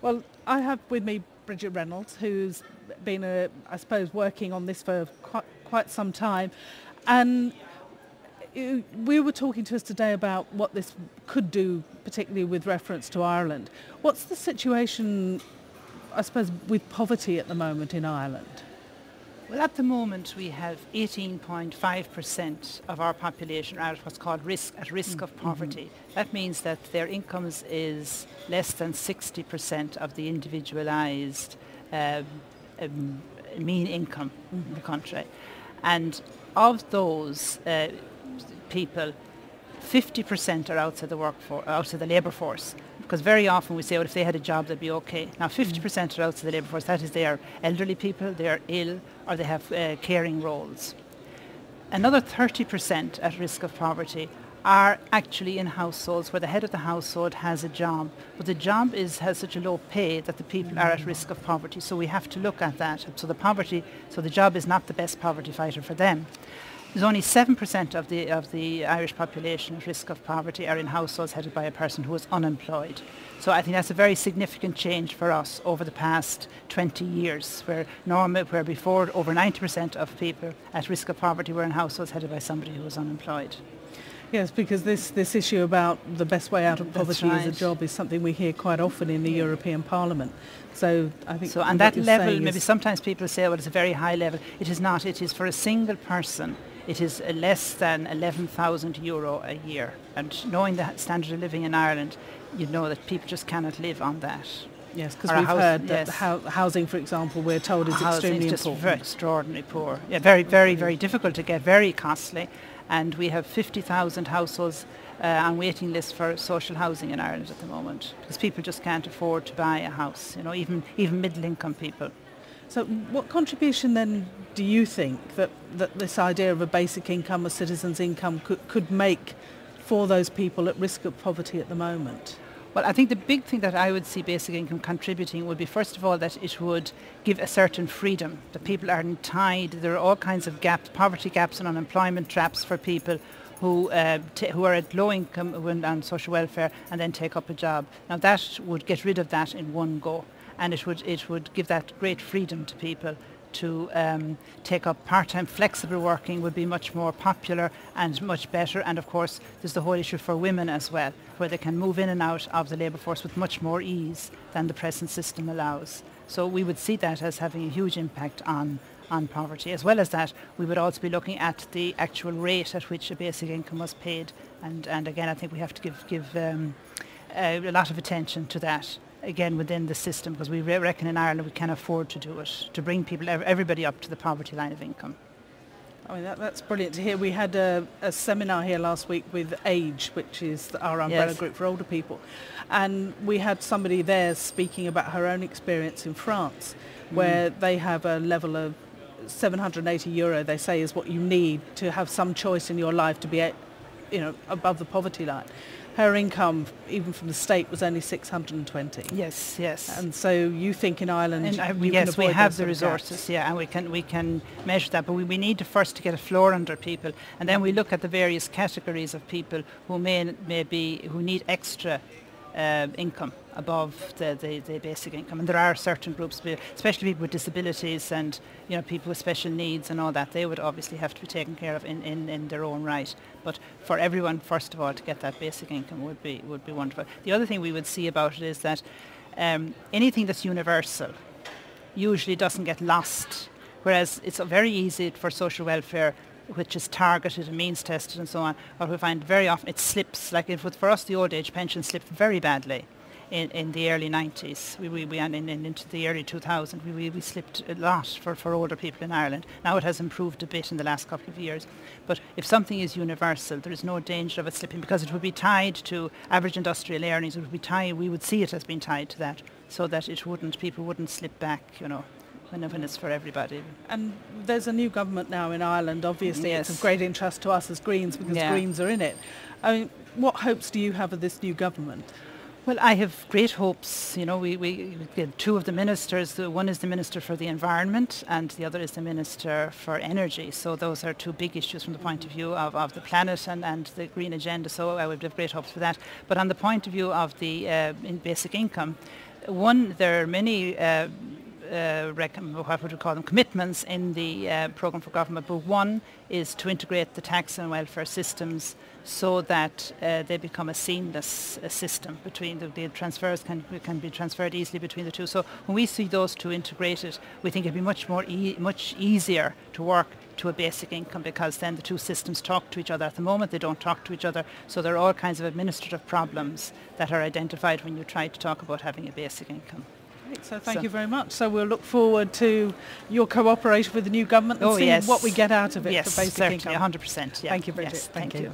Well, I have with me Brigid Reynolds, who's been, I suppose, working on this for quite some time. And we were talking to us today about what this could do, particularly with reference to Ireland. What's the situation, I suppose, with poverty at the moment in Ireland? Well, at the moment we have 18.5% of our population are at what's called at risk of poverty. That means that their incomes is less than 60% of the individualised mean income in the country. And of those people, 50% are outside the outside the labour force. Because very often we say, well, if they had a job, they'd be okay. Now, 50% are outside the labour force. That is, they are elderly people, they are ill, or they have caring roles. Another 30% at risk of poverty are actually in households where the head of the household has a job, but the job has such a low pay that the people are at risk of poverty. So we have to look at that. So the job is not the best poverty fighter for them. There's only 7% of the Irish population at risk of poverty are in households headed by a person who is unemployed. So I think that's a very significant change for us over the past 20 years, where before over 90% of people at risk of poverty were in households headed by somebody who was unemployed. Yes, because this issue about the best way out of poverty is a job is something we hear quite often in the European Parliament. So I think on that level, maybe sometimes people say, well, it's a very high level. It is not. It is for a single person. It is less than €11,000 a year. And knowing the standard of living in Ireland, you know that people just cannot live on that. Yes, because we've heard that housing, for example, we're told is extremely important. Just extraordinarily poor. Yeah, very, very, very difficult to get, very costly. And we have 50,000 households on waiting lists for social housing in Ireland at the moment, because people just can't afford to buy a house, even middle-income people. So what contribution then do you think that this idea of a basic income, a citizen's income, could make for those people at risk of poverty at the moment? Well, I think the big thing that I would see basic income contributing would be, first of all, that it would give a certain freedom, that people aren't tied. There are all kinds of gaps, poverty gaps and unemployment traps for people who are at low income and social welfare and then take up a job. Now that would get rid of that in one go, and it would give that great freedom to people to take up part-time. Flexible working would be much more popular and much better. And of course there's the whole issue for women as well, where they can move in and out of the labour force with much more ease than the present system allows. So we would see that as having a huge impact on poverty. As well as that, we would also be looking at the actual rate at which a basic income was paid, and again I think we have to give a lot of attention to that, again within the system, because we reckon in Ireland we can afford to do it, to bring everybody up to the poverty line of income. I mean, that's brilliant to hear. We had a seminar here last week with AGE, which is our umbrella group for older people, and we had somebody there speaking about her own experience in France, where they have a level of €780, they say, is what you need to have some choice in your life to be above the poverty line. Her income, even from the state, was only 620. Yes. And so you think in Ireland, yes, we have the resources, and we can measure that, but we need to first to get a floor under people, and then we look at the various categories of people who who need extra income above the basic income. And there are certain groups, especially people with disabilities and people with special needs and all that, they would obviously have to be taken care of in their own right. But for everyone, first of all, to get that basic income would be wonderful. The other thing we would see about it is that anything that's universal usually doesn't get lost, whereas it's very easy for social welfare, which is targeted and means tested and so on, what we find very often it slips. Like for us, the old age pension slipped very badly in the early 90s. Into the early 2000s, we slipped a lot for older people in Ireland. Now it has improved a bit in the last couple of years. But if something is universal, there is no danger of it slipping, because it would be tied to average industrial earnings. It would be tied. We would see it as being tied to that, so that people wouldn't slip back, when it's for everybody. And there's a new government now in Ireland. Obviously, It's of great interest to us as Greens, because Greens are in it. I mean, what hopes do you have of this new government? Well, I have great hopes. We get two of the ministers. One is the Minister for the Environment and the other is the Minister for Energy. So those are two big issues from the point of view of the planet and the green agenda. So I would have great hopes for that. But on the point of view of the basic income, One, there are many what would we call them, commitments in the programme for government, but one is to integrate the tax and welfare systems so that they become a seamless system between the transfers can be transferred easily between the two. So when we see those two integrated, we think it'd be much easier to work to a basic income, because then the two systems talk to each other. At the moment they don't talk to each other, so there are all kinds of administrative problems that are identified when you try to talk about having a basic income. So thank you very much. So we'll look forward to your cooperation with the new government and see what we get out of it for basic certainly, income. 100%. Yeah. Thank you, Brigid. Yes, thank you.